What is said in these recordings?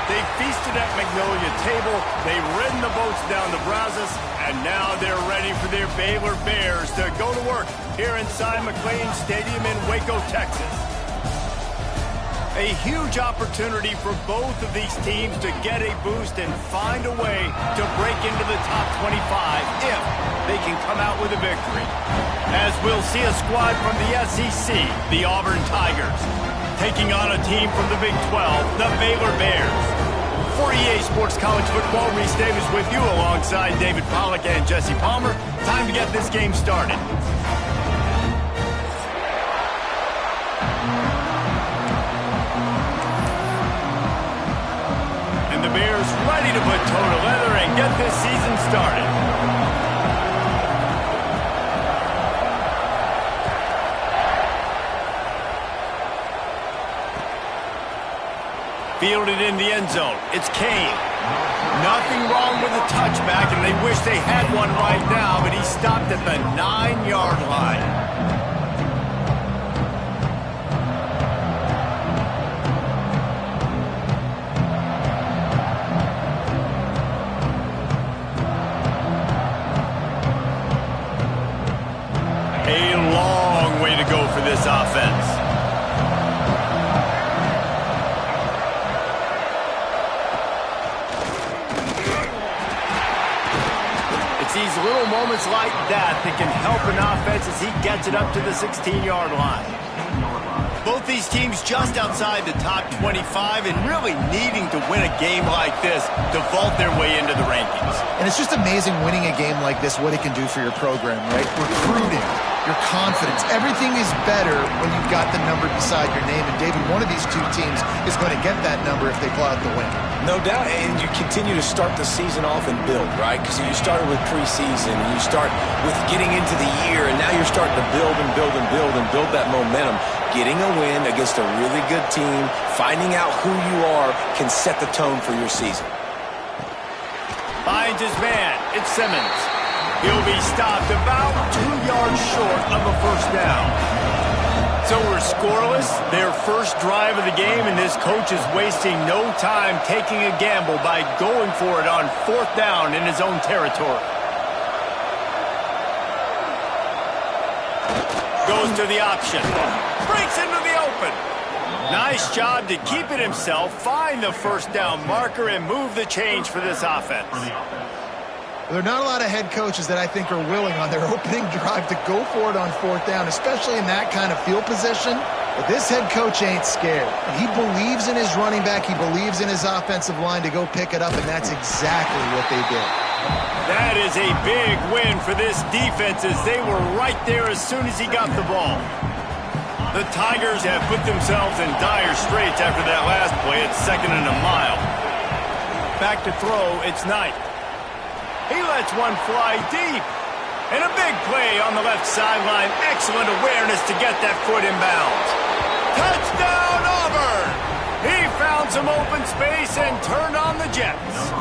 They feasted at Magnolia Table, they've ridden the boats down to Brazos, and now they're ready for their Baylor Bears to go to work here inside McLane Stadium in Waco, Texas. A huge opportunity for both of these teams to get a boost and find a way to break into the top 25 if they can come out with a victory. As we'll see a squad from the SEC, the Auburn Tigers, taking on a team from the Big 12, the Baylor Bears. For EA Sports College Football, Reese Davis with you alongside David Pollack and Jesse Palmer. Time to get this game started. And the Bears ready to put toe to leather and get this season started. Fielded in the end zone. It's Kane. Nothing wrong with the touchback, and they wish they had one right now, but he stopped at the 9-yard line. A long way to go for this offense. These little moments like that can help an offense as he gets it up to the 16-yard line. Both these teams just outside the top 25 and really needing to win a game like this to vault their way into the rankings. And it's just amazing winning a game like this, what it can do for your program, right? Recruiting, your confidence, everything is better when you've got the number beside your name. And David, one of these two teams is going to get that number if they pull out the win. No doubt, and you continue to start the season off and build, right? Because you started with preseason, and you start with getting into the year, and now you're starting to build and build and build and build that momentum. Getting a win against a really good team, finding out who you are, can set the tone for your season. Finds his man. It's Simmons. He'll be stopped about 2 yards short of a first down. So we're scoreless, their first drive of the game, and this coach is wasting no time taking a gamble by going for it on 4th down in his own territory. Goes to the option. Breaks into the open. Nice job to keep it himself, find the first down marker, and move the change for this offense. There are not a lot of head coaches that I think are willing on their opening drive to go for it on 4th down, especially in that kind of field position. But this head coach ain't scared. He believes in his running back. He believes in his offensive line to go pick it up, and that's exactly what they did. That is a big win for this defense as they were right there as soon as he got the ball. The Tigers have put themselves in dire straits after that last play. It's 2nd and a mile. Back to throw, it's Knight. He lets one fly deep. And a big play on the left sideline. Excellent awareness to get that foot in bounds. Touchdown, Auburn! He found some open space and turned on the Jets.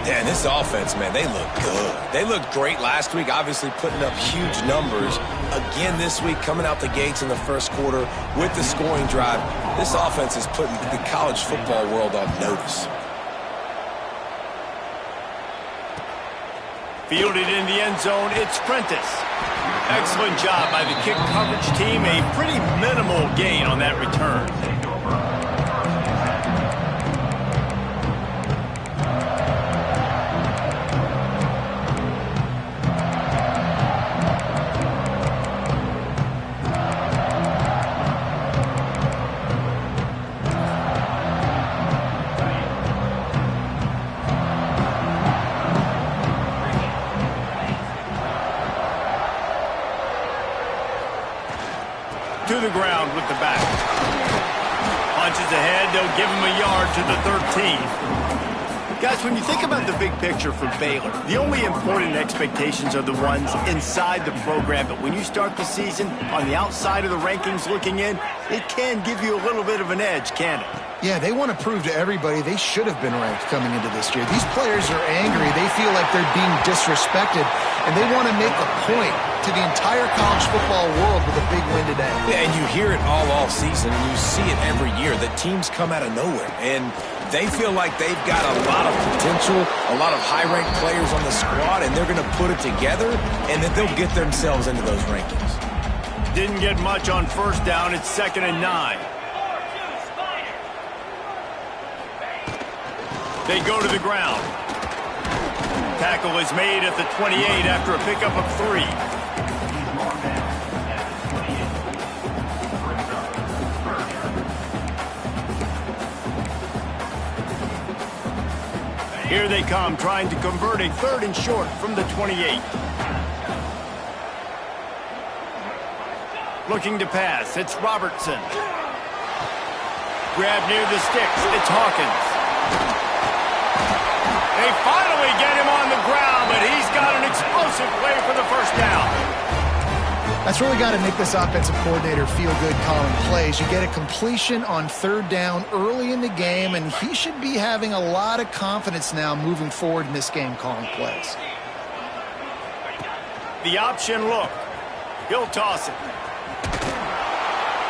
Yeah, and this offense, man, they look good. They looked great last week, obviously putting up huge numbers. Again this week, coming out the gates in the first quarter with the scoring drive. This offense is putting the college football world on notice. Fielded in the end zone, it's Prentice. Excellent job by the kick coverage team. A pretty minimal gain on that return. To the ground with the back. Punches ahead, they'll give him a yard to the 13. Guys, when you think about the big picture for Baylor, the only important expectations are the ones inside the program. But when you start the season on the outside of the rankings looking in, it can give you a little bit of an edge, can't it? Yeah, they want to prove to everybody they should have been ranked coming into this year. These players are angry. They feel like they're being disrespected, and they want to make a point to the entire college football world with a big win today. Yeah, and you hear it all season, and you see it every year that teams come out of nowhere, and they feel like they've got a lot of potential, a lot of high-ranked players on the squad, and they're going to put it together, and that they'll get themselves into those rankings. Didn't get much on first down. It's 2nd and 9. They go to the ground. Tackle is made at the 28 after a pickup of 3. Here they come, trying to convert a 3rd and short from the 28. Looking to pass, it's Robertson. Grab near the sticks, it's Hawkins. They finally get him on the ground, but he's got an explosive play for the first down. That's really got to make this offensive coordinator feel good calling plays. You get a completion on 3rd down early in the game, and he should be having a lot of confidence now moving forward in this game calling plays. The option look. He'll toss it.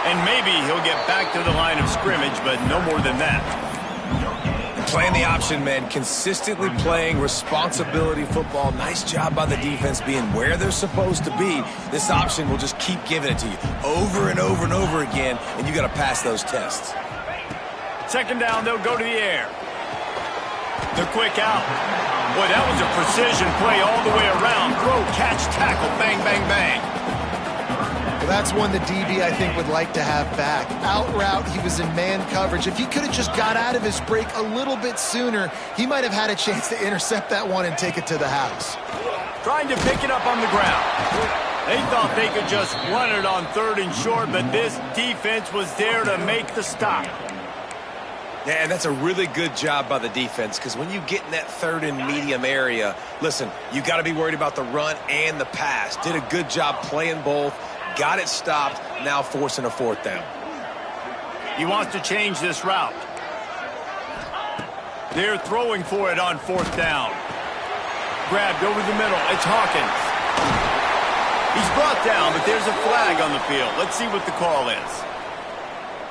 And maybe he'll get back to the line of scrimmage, but no more than that. Playing the option, man, consistently playing responsibility football. Nice job by the defense being where they're supposed to be. This option will just keep giving it to you over and over and over again, and you got to pass those tests. 2nd down, they'll go to the air. The quick out. Boy, that was a precision play all the way around. Throw, catch, tackle, bang, bang, bang. Well, that's one the DB, I think, would like to have back. Out route, he was in man coverage. If he could have just got out of his break a little bit sooner, he might have had a chance to intercept that one and take it to the house. Trying to pick it up on the ground. They thought they could just run it on 3rd and short, but this defense was there to make the stop. Yeah, and that's a really good job by the defense, because when you get in that 3rd and medium area, listen, you got to be worried about the run and the pass. Did a good job playing both. Got it stopped, now forcing a 4th down. He wants to change this route. They're throwing for it on 4th down. Grabbed over the middle, it's Hawkins. He's brought down, but there's a flag on the field. Let's see what the call is.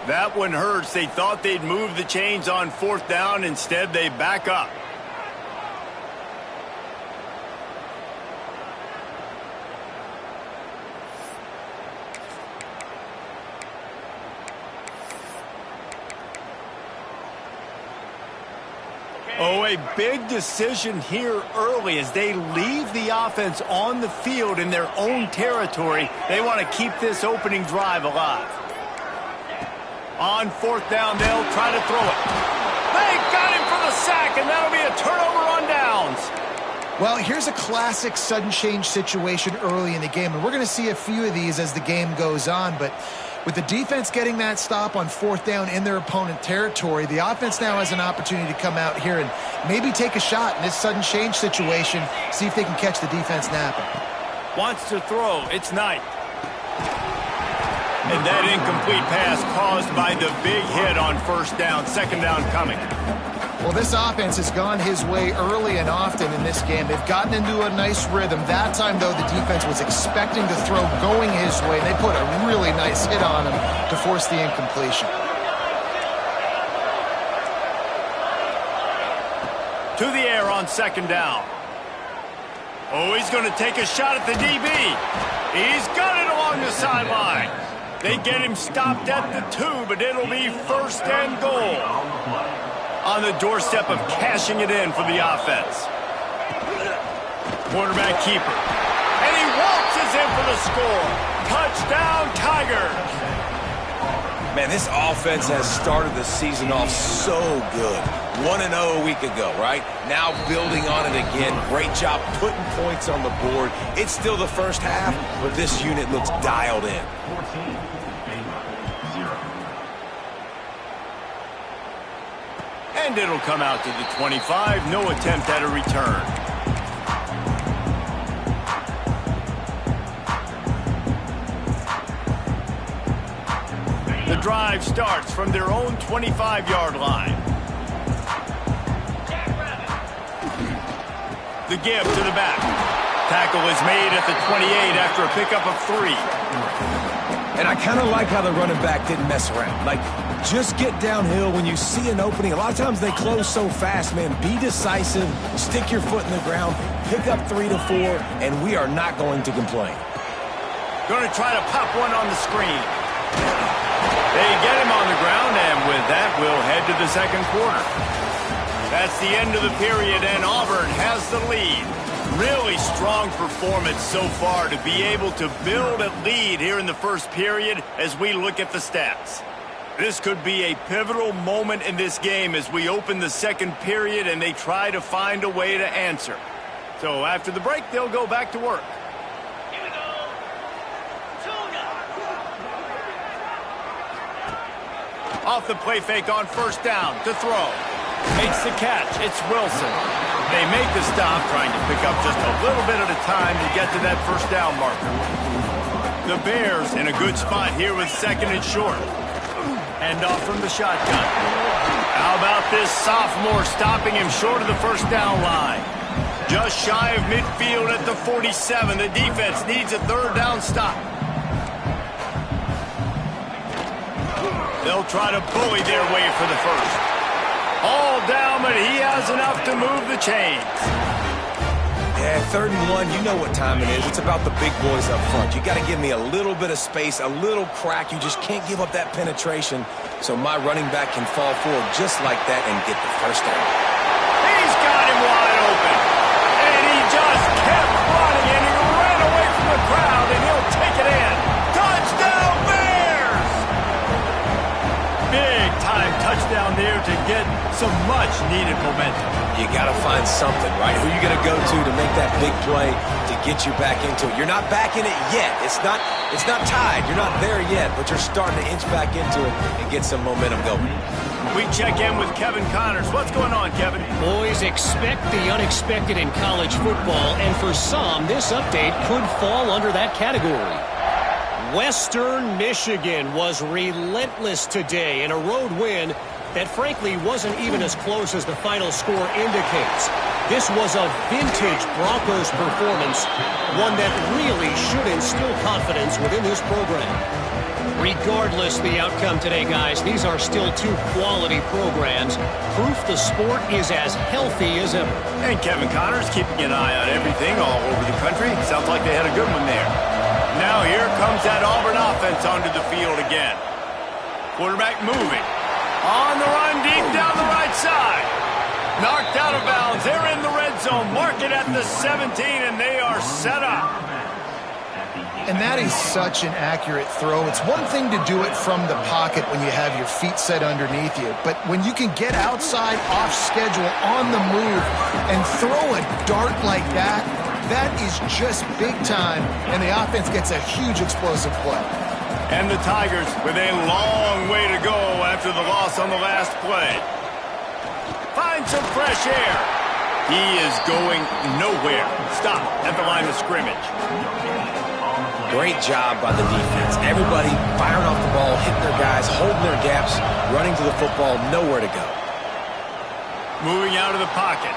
That one hurts. They thought they'd move the chains on 4th down. Instead, they back up. Oh, a big decision here early as they leave the offense on the field in their own territory. They want to keep this opening drive alive. On 4th down, they'll try to throw it. They got him for the sack, and that'll be a turnover on downs. Well, here's a classic sudden change situation early in the game, and we're going to see a few of these as the game goes on, but with the defense getting that stop on 4th down in their opponent territory, the offense now has an opportunity to come out here and maybe take a shot in this sudden change situation, see if they can catch the defense napping. Wants to throw. It's Knight. And that incomplete pass caused by the big hit on 1st down. 2nd down coming. Well, this offense has gone his way early and often in this game. They've gotten into a nice rhythm. That time, though, the defense was expecting to throw going his way. They put a really nice hit on him to force the incompletion. To the air on 2nd down. Oh, he's going to take a shot at the DB. He's got it along the sideline. They get him stopped at the 2, but it'll be 1st and goal. On the doorstep of cashing it in for the offense. Quarterback keeper. And he waltzes in for the score. Touchdown, Tigers. Man, this offense has started the season off so good. 1-0 a week ago, right? Now building on it again. Great job putting points on the board. It's still the first half, but this unit looks dialed in. And it'll come out to the 25. No attempt at a return. The drive starts from their own 25-yard line. The give to the back. Tackle is made at the 28 after a pickup of 3. And I kind of like how the running back didn't mess around. Like, just get downhill when you see an opening. A lot of times they close so fast, man. Be decisive, stick your foot in the ground, pick up 3 to 4, and we are not going to complain. Going to try to pop one on the screen. They get him on the ground, and with that, we'll head to the second quarter. That's the end of the period, and Auburn has the lead. Really strong performance so far to be able to build a lead here in the first period as we look at the stats. This could be a pivotal moment in this game as we open the second period and they try to find a way to answer. So after the break, they'll go back to work. Here we go. Tuna. Off the play fake on first down to throw. Makes the catch. It's Wilson. They make the stop, trying to pick up just a little bit at a time to get to that first down marker. The Bears in a good spot here with second and short. Hand off from the shotgun. How about this sophomore stopping him short of the first down line? Just shy of midfield at the 47. The defense needs a third down stop. They'll try to bully their way for the first. All down, but he has enough to move the chains. Yeah, 3rd and 1, you know what time it is. It's about the big boys up front. You got to give me a little bit of space, a little crack. You just can't give up that penetration so my running back can fall forward just like that and get the first down. He's got him wide open. And he just kept running, and he ran away from the crowd, and he'll take it in. Touchdown, Bears! Big-time touchdown there to get some much-needed momentum. You got to find something, right? Who you going to go to make that big play to get you back into it? You're not back in it yet. It's not tied. You're not there yet, but you're starting to inch back into it and get some momentum going. We check in with Kevin Connors. What's going on, Kevin? Boys, expect the unexpected in college football, and for some, this update could fall under that category. Western Michigan was relentless today in a road win that frankly wasn't even as close as the final score indicates. This was a vintage Broncos performance, one that really should instill confidence within this program. Regardless the outcome today, guys, these are still 2 quality programs. Proof the sport is as healthy as ever. And Kevin Connors keeping an eye on everything all over the country. Sounds like they had a good one there. Now here comes that Auburn offense onto the field again. Quarterback moving. On the run, deep down the right side. Knocked out of bounds. They're in the red zone. Mark it at the 17, and they are set up. And that is such an accurate throw. It's one thing to do it from the pocket when you have your feet set underneath you, but when you can get outside, off schedule, on the move, and throw a dart like that, that is just big time, and the offense gets a huge explosive play. And the Tigers with a long way to go after the loss on the last play. Find some fresh air. He is going nowhere. Stop at the line of scrimmage. Great job by the defense. Everybody firing off the ball, hitting their guys, holding their gaps, running to the football, nowhere to go. Moving out of the pocket.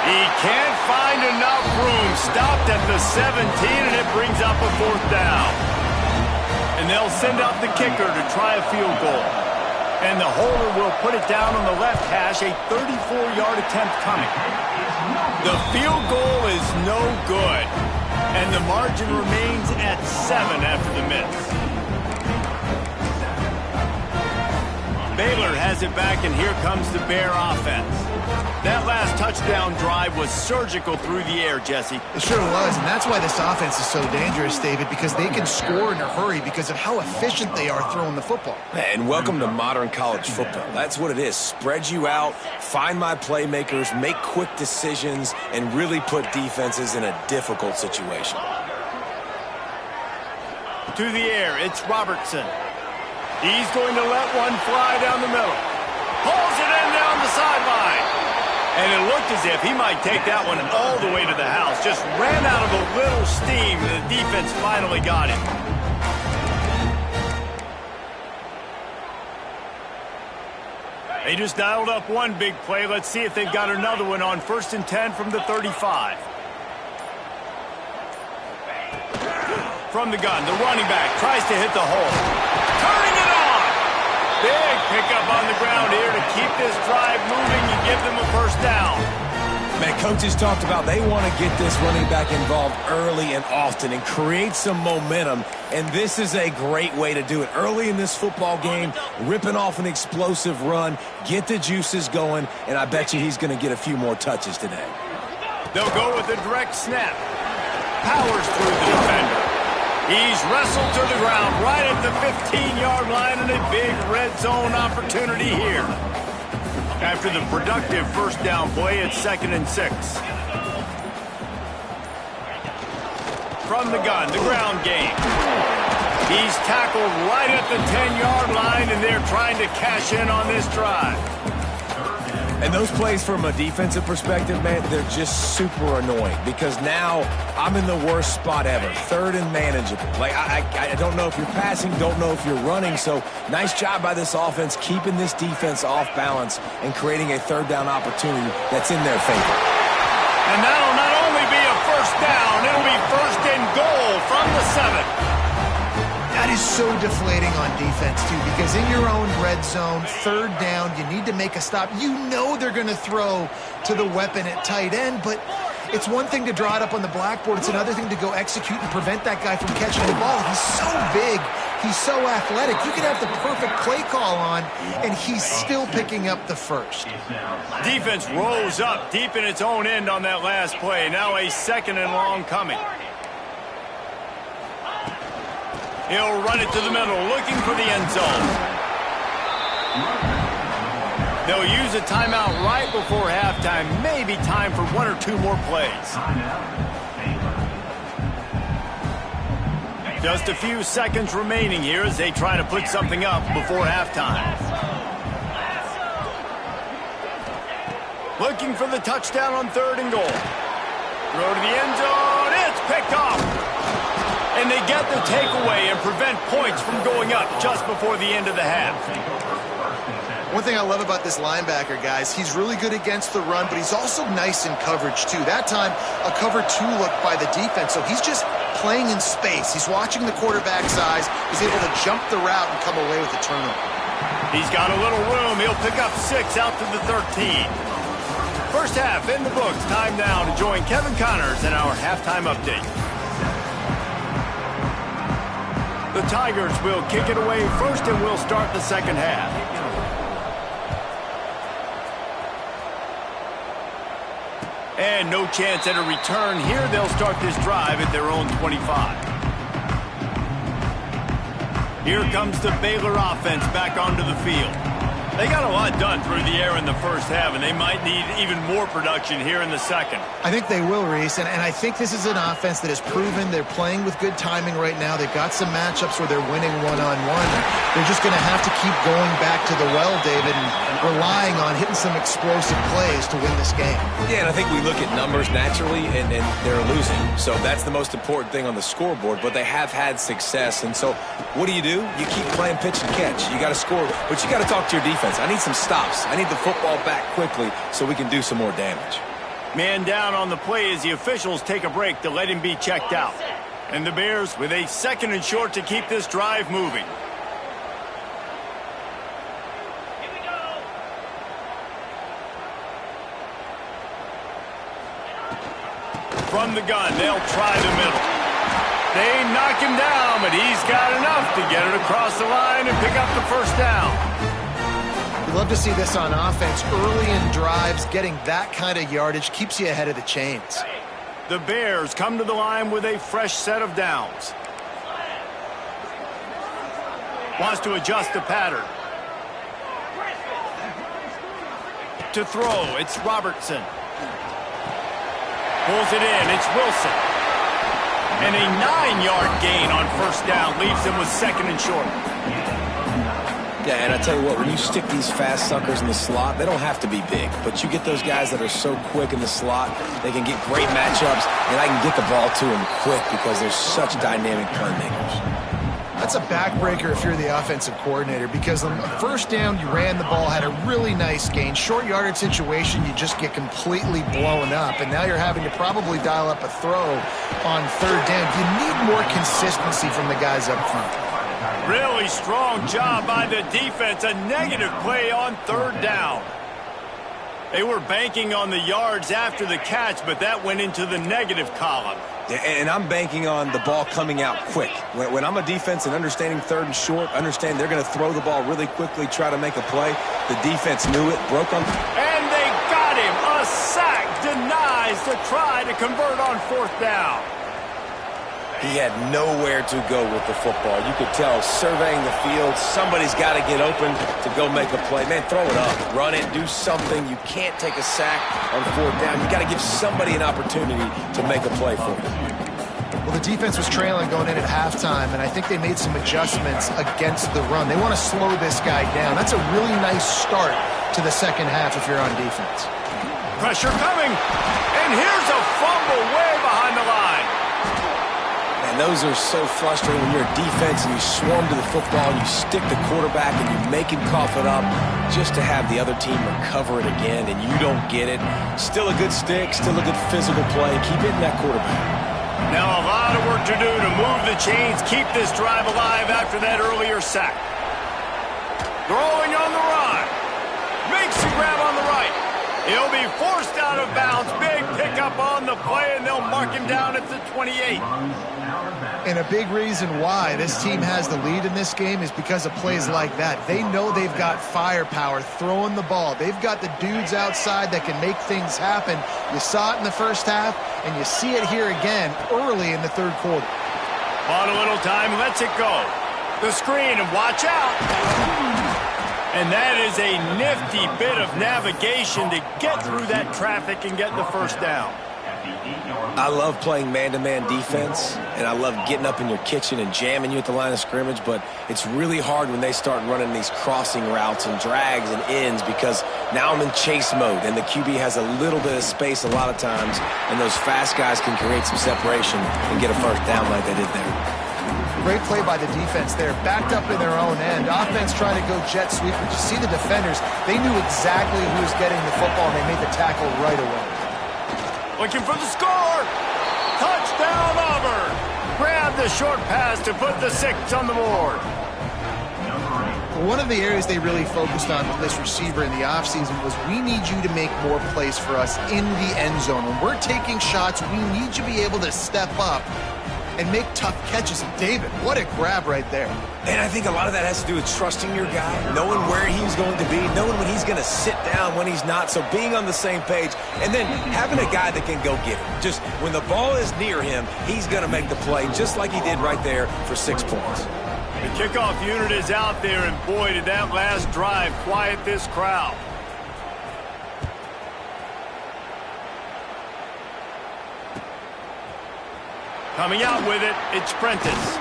He can't find enough room. Stopped at the 17, and it brings up a 4th down. And they'll send out the kicker to try a field goal. And the holder will put it down on the left hash, a 34-yard attempt coming. The field goal is no good. And the margin remains at 7 after the miss. Baylor has it back, and here comes the Bear offense. That last touchdown drive was surgical through the air, Jesse. It sure was, and that's why this offense is so dangerous, David, because they can score in a hurry because of how efficient they are throwing the football. And welcome to modern college football. That's what it is. Spread you out, find my playmakers, make quick decisions, and really put defenses in a difficult situation. To the air, it's Robertson. He's going to let one fly down the middle. Pulls it in down the sideline. And it looked as if he might take that one all the way to the house. Just ran out of a little steam, and the defense finally got him. They just dialed up one big play. Let's see if they've got another one on 1st and 10 from the 35. From the gun, the running back tries to hit the hole. Turning it on! Big pickup on the ground here to keep this drive moving and give them a first down. Man, coaches talked about they want to get this running back involved early and often and create some momentum, and this is a great way to do it. Early in this football game, ripping off an explosive run, get the juices going, and I bet you he's going to get a few more touches today. They'll go with a direct snap. Powers through the defender. He's wrestled to the ground right at the 15-yard line, and a big red zone opportunity here. After the productive first down play, it's 2nd and 6. From the gun, the ground game. He's tackled right at the 10-yard line, and they're trying to cash in on this drive. And those plays from a defensive perspective, man, they're just super annoying because now I'm in the worst spot ever, 3rd and manageable. Like, I don't know if you're passing, don't know if you're running, so nice job by this offense keeping this defense off balance and creating a 3rd down opportunity that's in their favor. And that'll not only be a first down, it'll be 1st and goal from the 7. That is so deflating on defense, too, because in your own red zone, 3rd down, you need to make a stop. You know they're going to throw to the weapon at tight end, but it's one thing to draw it up on the blackboard. It's another thing to go execute and prevent that guy from catching the ball. He's so big. He's so athletic. You can have the perfect play call on, and he's still picking up the first. Defense rose up deep in its own end on that last play. Now a 2nd and long coming. He'll run it to the middle, looking for the end zone. They'll use a timeout right before halftime. Maybe time for 1 or 2 more plays. Just a few seconds remaining here as they try to put something up before halftime. Looking for the touchdown on 3rd and goal. Throw to the end zone. It's picked off. And they get the takeaway and prevent points from going up just before the end of the half. One thing I love about this linebacker, guys, he's really good against the run, but he's also nice in coverage, too. That time, a cover 2 look by the defense, so he's just playing in space. He's watching the quarterback's eyes. He's able to jump the route and come away with a turnover. He's got a little room. He'll pick up 6 out to the 13. First half in the books. Time now to join Kevin Connors in our halftime update. The Tigers will kick it away first, and we'll start the second half. And no chance at a return here. They'll start this drive at their own 25. Here comes the Baylor offense back onto the field. They got a lot done through the air in the first half, and they might need even more production here in the second. I think they will, Reese, and I think this is an offense that has proven they're playing with good timing right now. They've got some matchups where they're winning one-on-one. They're just going to have to keep going back to the well, David, and relying on hitting some explosive plays to win this game. Yeah, and I think we look at numbers naturally, and they're losing. So that's the most important thing on the scoreboard, but they have had success. And so what do? You keep playing pitch and catch. You got to score, but you got to talk to your defense. I need some stops. I need the football back quickly so we can do some more damage. Man down on the play as the officials take a break to let him be checked out. And the Bears with a 2nd and short to keep this drive moving. From the gun, they'll try the middle. They knock him down, but he's got enough to get it across the line and pick up the first down. You love to see this on offense. Early in drives, getting that kind of yardage keeps you ahead of the chains. The Bears come to the line with a fresh set of downs. Wants to adjust the pattern. To throw, it's Robertson. Pulls it in, it's Wilson. And a 9-yard gain on first down leaves him with 2nd and short. Yeah, and I tell you what, when you stick these fast suckers in the slot, they don't have to be big. But you get those guys that are so quick in the slot, they can get great matchups, and I can get the ball to them quick because they're such dynamic playmakers. that's a backbreaker if you're the offensive coordinator, because on the first down, you ran the ball, had a really nice gain. Short yardage situation, you just get completely blown up, and now you're having to probably dial up a throw on third down. You need more consistency from the guys up front. Really strong job by the defense. A negative play on third down. They were banking on the yards after the catch, but that went into the negative column. And I'm banking on the ball coming out quick. When I'm a defense and understanding third and short, understand they're going to throw the ball really quickly, try to make a play. The defense knew it, broke on. And they got him. A sack denies to try to convert on fourth down. He had nowhere to go with the football. You could tell, surveying the field, somebody's got to get open to go make a play. Man, throw it up, run it, do something. You can't take a sack on fourth down. You got to give somebody an opportunity to make a play for you. Well, the defense was trailing going in at halftime, and I think they made some adjustments against the run. They want to slow this guy down. That's a really nice start to the second half if you're on defense. Pressure coming, and here's a fumble way behind the line. And those are so frustrating when you're a defense and you swarm to the football, you stick the quarterback and you make him cough it up just to have the other team recover it again, and you don't get it. Still a good stick, still a good physical play. Keep hitting that quarterback. Now a lot of work to do to move the chains, keep this drive alive after that earlier sack. Throwing on the run. Makes the grab on the right. He'll be forced out of bounds. Big pickup on the play, and they'll mark him down at the 28. And a big reason why this team has the lead in this game is because of plays like that. They know they've got firepower throwing the ball. They've got the dudes outside that can make things happen. You saw it in the first half, and you see it here again early in the third quarter. On a little time, lets it go. The screen, and watch out. And that is a nifty bit of navigation to get through that traffic and get the first down. I love playing man-to-man defense, and I love getting up in your kitchen and jamming you at the line of scrimmage, but it's really hard when they start running these crossing routes and drags and ends, because now I'm in chase mode, and the QB has a little bit of space a lot of times, and those fast guys can create some separation and get a first down like they did there. Great play by the defense there, backed up in their own end. Offense trying to go jet sweep, but you see the defenders, they knew exactly who was getting the football, and they made the tackle right away. Looking for the score. Touchdown, Auburn. Grab the short pass to put the 6 on the board. One of the areas they really focused on with this receiver in the offseason was, we need you to make more plays for us in the end zone. When we're taking shots, we need you to be able to step up and make tough catches. David, what a grab right there. And I think a lot of that has to do with trusting your guy, knowing where he's going to be, knowing when he's going to sit down, when he's not, so being on the same page, and then having a guy that can go get it. Just when the ball is near him, he's going to make the play, just like he did right there for 6 points. The kickoff unit is out there, and boy, did that last drive quiet this crowd. Coming out with it, it's Prentice.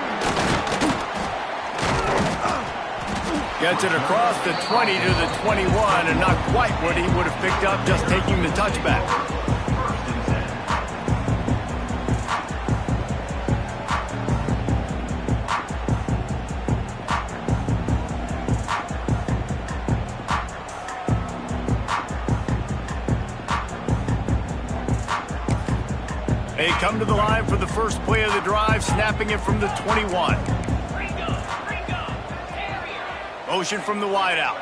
Gets it across the 20 to the 21, and not quite what he would have picked up just taking the touchback. They come to the line for the first play of the drive, snapping it from the 21. Motion from the wideout.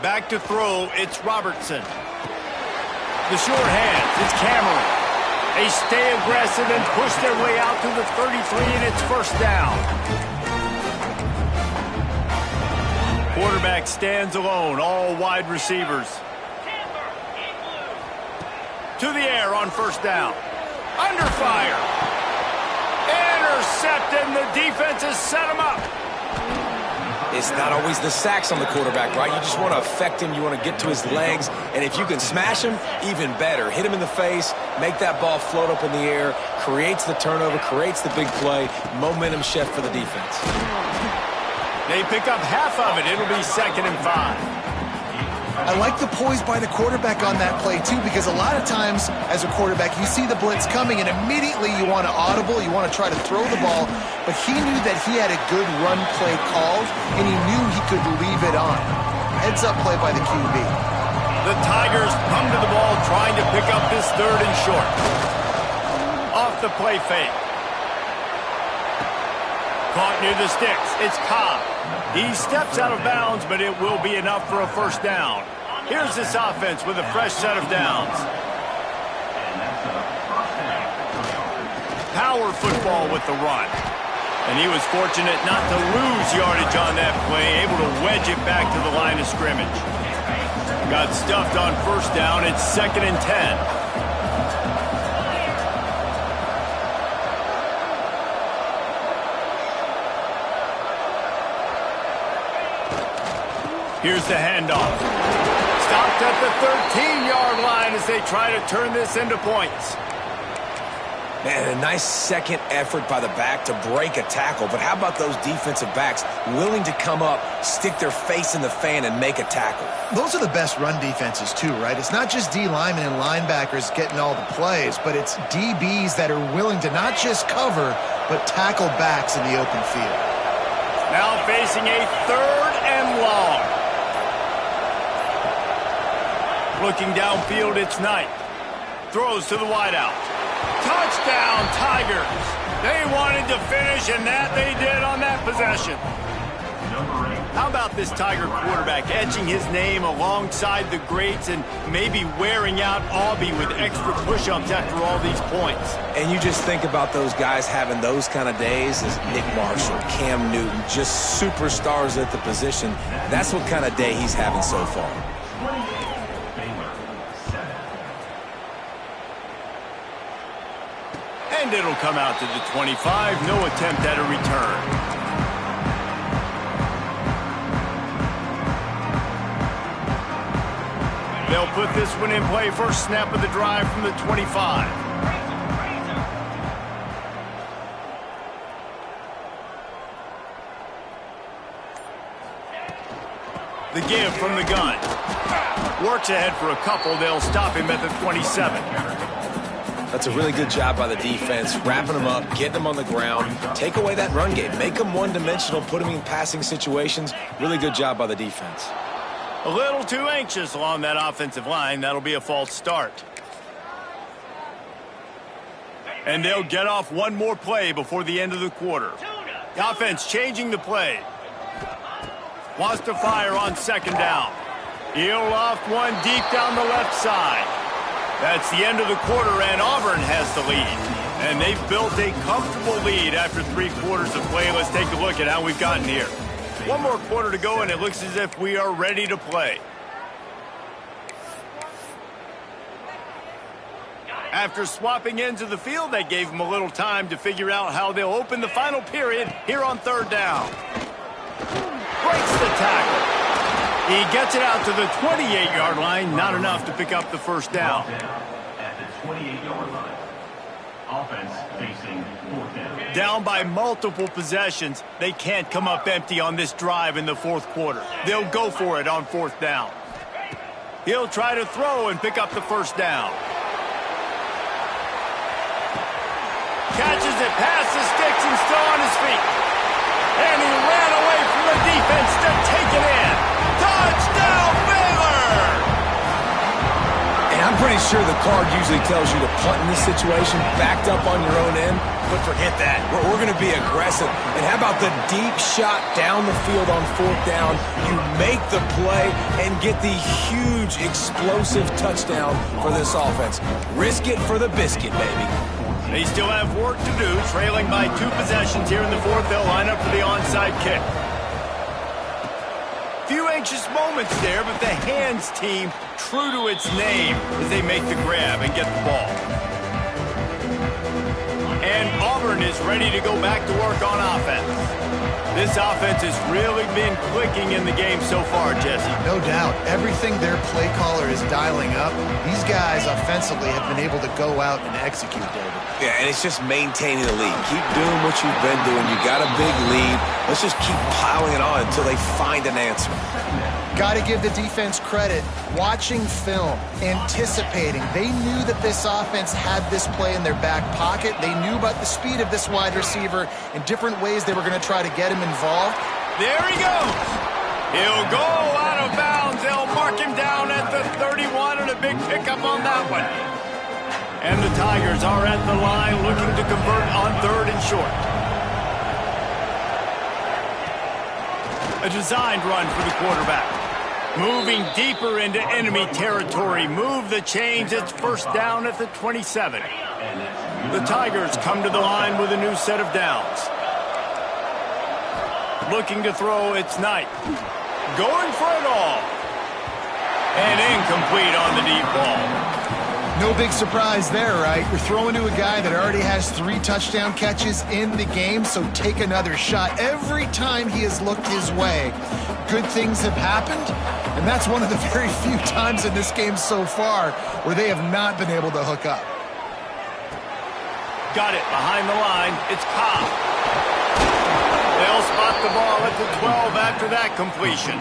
Back to throw, it's Robertson. The short hands, it's Cameron. They stay aggressive and push their way out to the 33, and it's first down. Quarterback stands alone, all wide receivers. To the air on first down. Under fire. Intercepted, and the defense has set him up. It's not always the sacks on the quarterback, right? You just want to affect him. You want to get to his legs. And if you can smash him, even better. Hit him in the face, make that ball float up in the air, creates the turnover, creates the big play, momentum shift for the defense. They pick up half of it. It'll be 2nd and 5. I like the poise by the quarterback on that play, too, because a lot of times as a quarterback, you see the blitz coming, and immediately you want to audible, you want to try to throw the ball, but he knew that he had a good run play called, and he knew he could leave it on. Heads-up play by the QB. The Tigers come to the ball trying to pick up this 3rd and short. Off the play fake. Caught near the sticks. It's Cobb. He steps out of bounds, but it will be enough for a first down. Here's this offense with a fresh set of downs. Power football with the run. And he was fortunate not to lose yardage on that play, able to wedge it back to the line of scrimmage. Got stuffed on first down. It's 2nd and 10. Here's the handoff. Stopped at the 13-yard line as they try to turn this into points. Man, a nice second effort by the back to break a tackle. But how about those defensive backs willing to come up, stick their face in the fan, and make a tackle? Those are the best run defenses, too, right? It's not just D linemen and linebackers getting all the plays, but it's DBs that are willing to not just cover, but tackle backs in the open field. Now facing a 3rd and long. Looking downfield, it's Knight. Throws to the wideout. Touchdown, Tigers. They wanted to finish, and that they did on that possession. How about this Tiger quarterback etching his name alongside the greats and maybe wearing out Aubie with extra push-ups after all these points? And you just think about those guys having those kind of days as Nick Marshall, Cam Newton, just superstars at the position. That's what kind of day he's having so far. And it'll come out to the 25. No attempt at a return. They'll put this one in play. First snap of the drive from the 25. The give from the gun. Works ahead for a couple. They'll stop him at the 27. That's a really good job by the defense, wrapping them up, getting them on the ground, take away that run game, make them one-dimensional, put them in passing situations. Really good job by the defense. A little too anxious along that offensive line. That'll be a false start. And they'll get off one more play before the end of the quarter. The offense changing the play. Wants to fire on 2nd down. He'll loft one deep down the left side. That's the end of the quarter, and Auburn has the lead. And they've built a comfortable lead after 3 quarters of play. Let's take a look at how we've gotten here. One more quarter to go, and it looks as if we are ready to play. After swapping ends of the field, that gave them a little time to figure out how they'll open the final period here on 3rd down. Breaks the tackle. He gets it out to the 28-yard line. Not enough to pick up the first down. At the 28-yard line. Offense facing 4th down. Down by multiple possessions. They can't come up empty on this drive in the 4th quarter. They'll go for it on 4th down. He'll try to throw and pick up the first down. Catches it past the sticks and still on his feet. And he ran away from the defense to take it in. Touchdown, Baylor! And I'm pretty sure the card usually tells you to punt in this situation, backed up on your own end. But forget that. We're going to be aggressive. And how about the deep shot down the field on 4th down? You make the play and get the huge explosive touchdown for this offense. Risk it for the biscuit, baby. They still have work to do, trailing by 2 possessions here in the 4th. They'll line up for the onside kick. Few anxious moments there, but the hands team true to its name as they make the grab and get the ball. And Auburn is ready to go back to work on offense. This offense has really been clicking in the game so far, Jesse. No doubt. Everything their play caller is dialing up, these guys offensively have been able to go out and execute, David. Yeah, and it's just maintaining the lead. Keep doing what you've been doing. You got a big lead. Let's just keep piling it on until they find an answer. Got to give the defense credit. Watching film, anticipating. They knew that this offense had this play in their back pocket. They knew about the speed of this wide receiver and different ways they were going to try to get him involved. There he goes. He'll go out of bounds. They'll mark him down at the 31 and a big pickup on that one. And the Tigers are at the line looking to convert on 3rd and short. A designed run for the quarterback. Moving deeper into enemy territory. Move the chains. It's 1st down at the 27. The Tigers come to the line with a new set of downs. Looking to throw, it's Knight. Going for it all. And incomplete on the deep ball. No big surprise there, right? You're throwing to a guy that already has 3 touchdown catches in the game, so take another shot. Every time he has looked his way, good things have happened, and that's one of the very few times in this game so far where they have not been able to hook up. Got it behind the line. It's Cobb. They'll spot the ball at the 12 after that completion.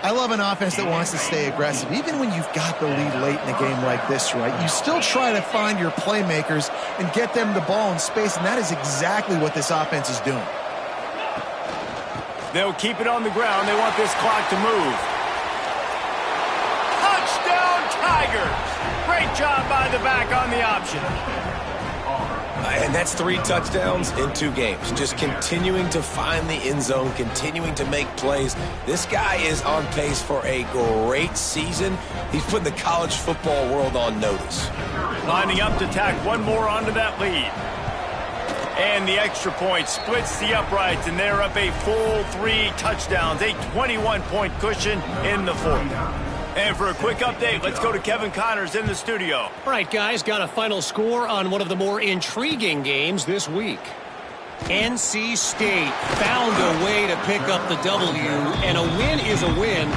I love an offense that wants to stay aggressive. Even when you've got the lead late in a game like this, right, you still try to find your playmakers and get them the ball in space, and that is exactly what this offense is doing. They'll keep it on the ground. They want this clock to move. Touchdown, Tigers! Great job by the back on the option. And that's 3 touchdowns in 2 games. Just continuing to find the end zone, continuing to make plays. This guy is on pace for a great season. He's putting the college football world on notice. Lining up to tack one more onto that lead. And the extra point splits the uprights, and they're up a full 3 touchdowns, a 21-point cushion in the 4th. And for a quick update, let's go to Kevin Connors in the studio. All right, guys, got a final score on one of the more intriguing games this week. NC State found a way to pick up the W, and a win is a win,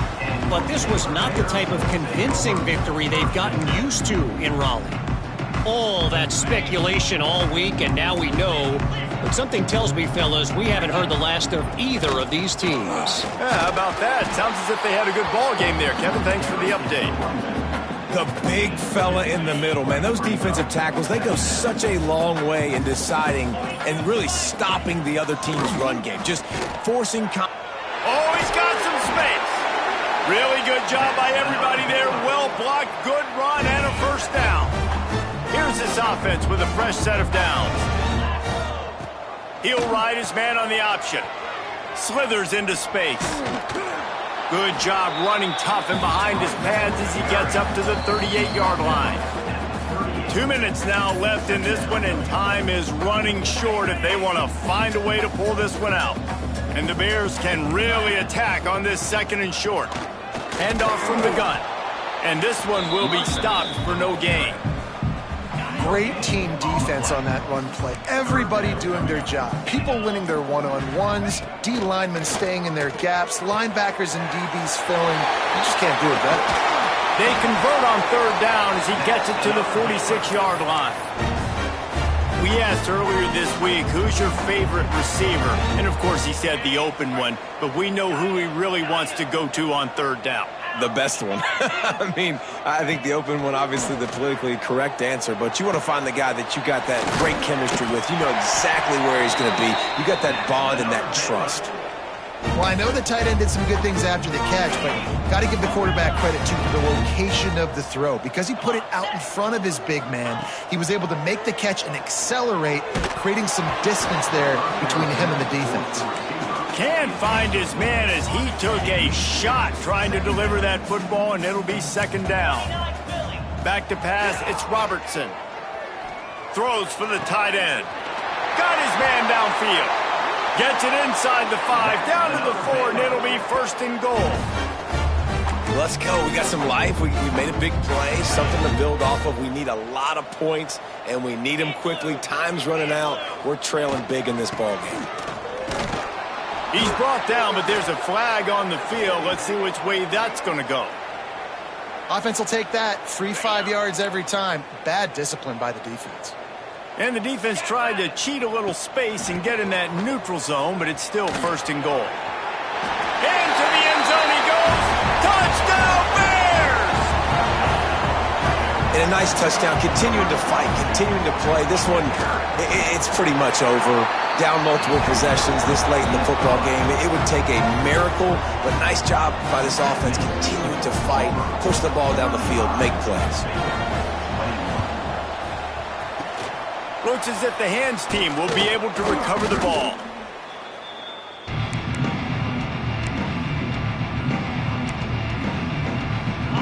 but this was not the type of convincing victory they've gotten used to in Raleigh. All that speculation all week, and now we know. But something tells me, fellas, we haven't heard the last of either of these teams. Yeah, how about that? Sounds as if they had a good ball game there. Kevin, thanks for the update. The big fella in the middle, man. Those defensive tackles, they go such a long way in deciding and really stopping the other team's run game. Just forcing... Oh, he's got some space. Really good job by everybody there. Well blocked, good run, and a 1st down. Here's this offense with a fresh set of downs. He'll ride his man on the option. Slithers into space. Good job running tough and behind his pads as he gets up to the 38-yard line. 2 minutes now left in this one, and time is running short if they want to find a way to pull this one out. And the Bears can really attack on this 2nd and short. Handoff from the gun. And this one will be stopped for no gain. Great team defense on that run play. Everybody doing their job. People winning their one-on-ones, D linemen staying in their gaps, linebackers and DBs filling. You just can't do it better. They convert on 3rd down as he gets it to the 46-yard line. We asked earlier this week, who's your favorite receiver? And, of course, he said the open one, but we know who he really wants to go to on 3rd down. The best one. I mean, I think the open one, obviously the politically correct answer, but you want to find the guy that you got that great chemistry with. You know exactly where he's going to be. You got that bond and that trust. Well, I know the tight end did some good things after the catch, but got to give the quarterback credit to the location of the throw. Because he put it out in front of his big man, he was able to make the catch and accelerate, creating some distance there between him and the defense. Can't find his man as he took a shot trying to deliver that football, and it'll be 2nd down. Back to pass, it's Robertson. Throws for the tight end. Got his man downfield. Gets it inside the 5, down to the 4, and it'll be 1st and goal. Let's go. We got some life. We made a big play, something to build off of. We need a lot of points, and we need them quickly. Time's running out. We're trailing big in this ball game. He's brought down, but there's a flag on the field. Let's see which way that's going to go. Offense will take that. Free 5 yards every time. Bad discipline by the defense. And the defense tried to cheat a little space and get in that neutral zone, but it's still 1st and goal. Into the end zone he goes. Touchdown, Bears! And a nice touchdown, continuing to fight, continuing to play. This one, it's pretty much over. Down multiple possessions this late in the football game. It would take a miracle, but nice job by this offense continuing to fight, push the ball down the field, make plays. Looks as if the hands team will be able to recover the ball.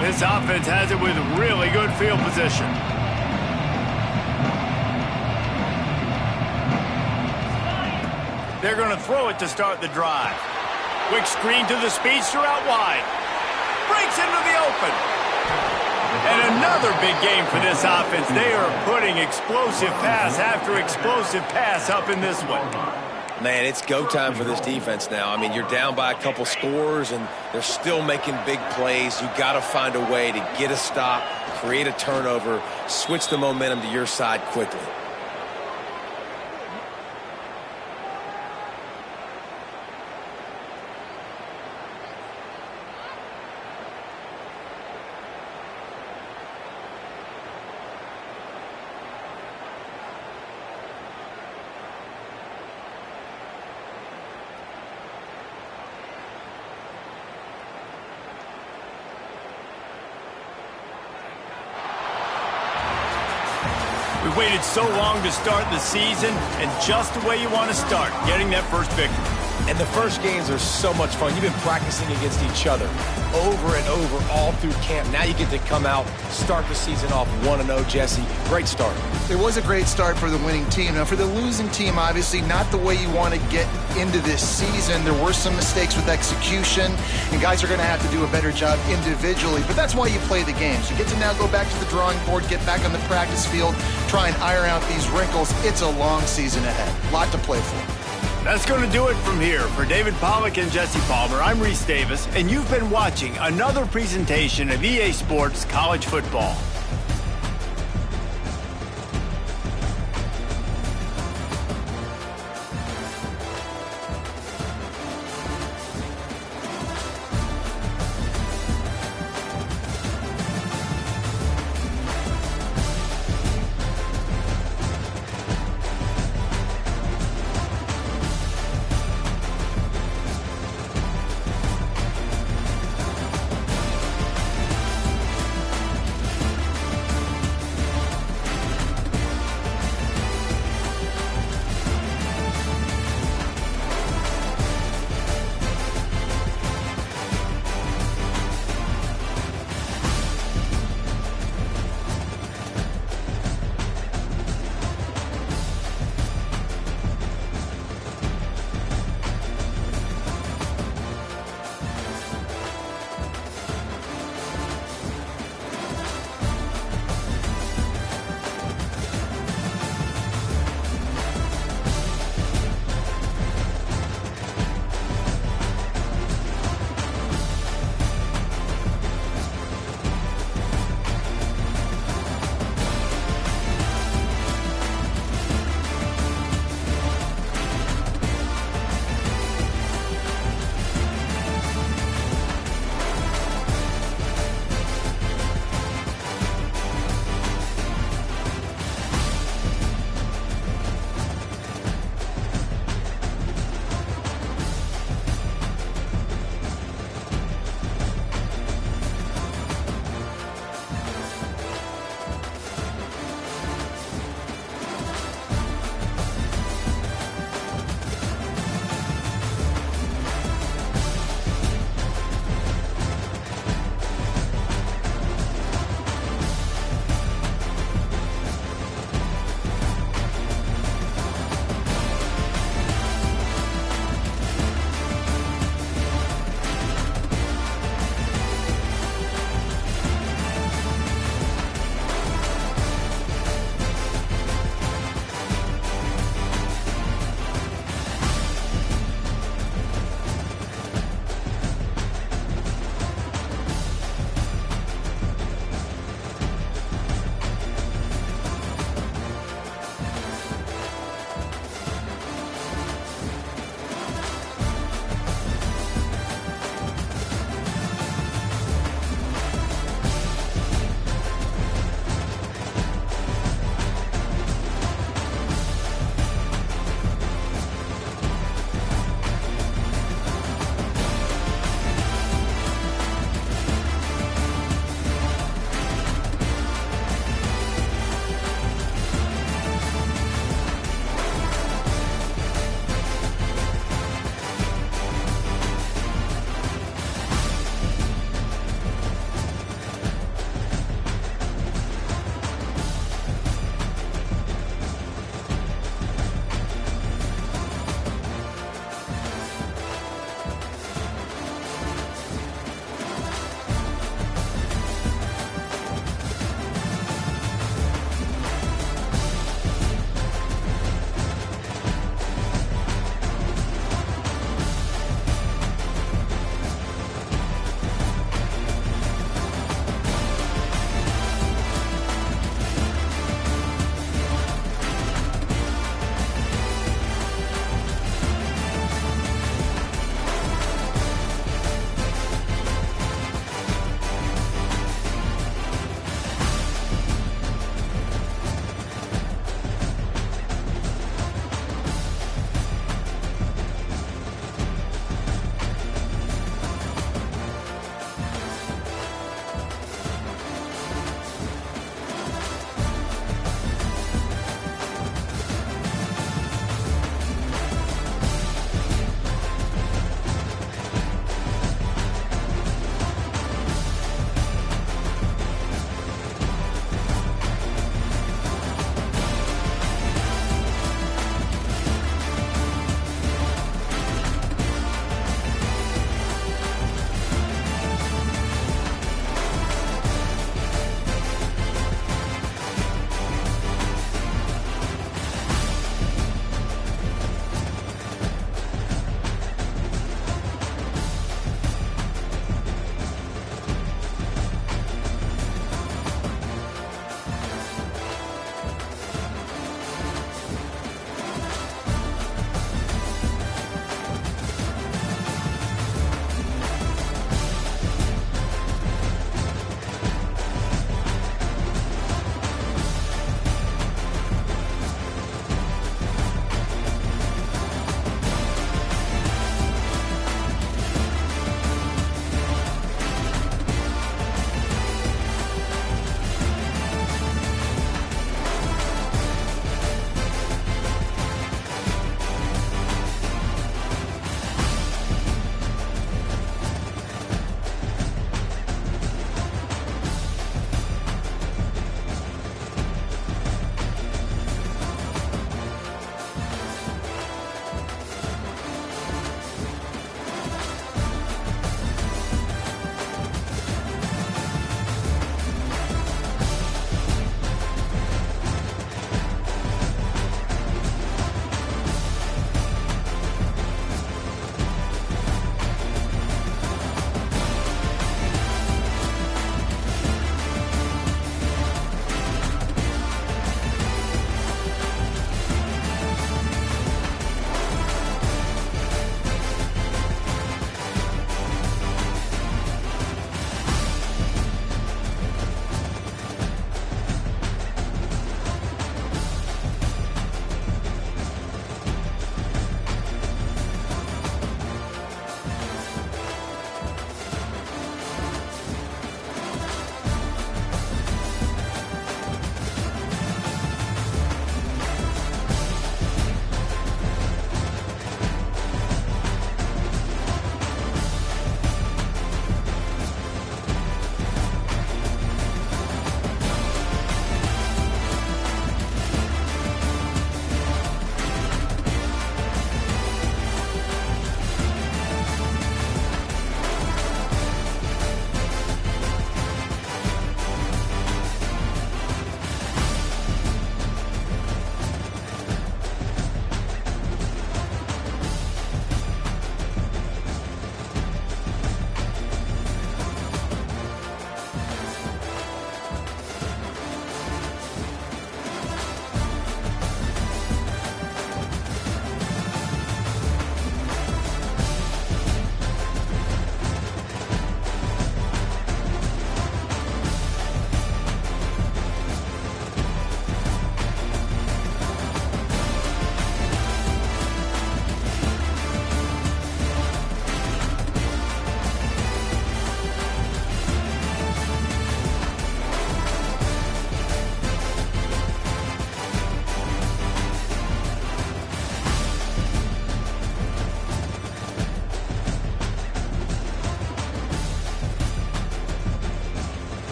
This offense has it with really good field position. They're going to throw it to start the drive. Quick screen to the speedster out wide. Breaks into the open. And another big game for this offense. They are putting explosive pass after explosive pass up in this one. Man, it's go time for this defense now. I mean, you're down by a couple scores, and they're still making big plays. You got to find a way to get a stop, create a turnover, switch the momentum to your side quickly. We waited so long to start the season, and just the way you want to start, getting that first victory. And the first games are so much fun. You've been practicing against each other over and over all through camp. Now you get to come out, start the season off 1-0, Jesse. Great start. It was a great start for the winning team. Now, for the losing team, obviously not the way you want to get into this season. There were some mistakes with execution, and guys are going to have to do a better job individually. But that's why you play the games. You get to now go back to the drawing board, get back on the practice field, try and iron out these wrinkles. It's a long season ahead. A lot to play for. That's going to do it from here. For David Pollack and Jesse Palmer, I'm Reese Davis, and you've been watching another presentation of EA Sports College Football.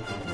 you.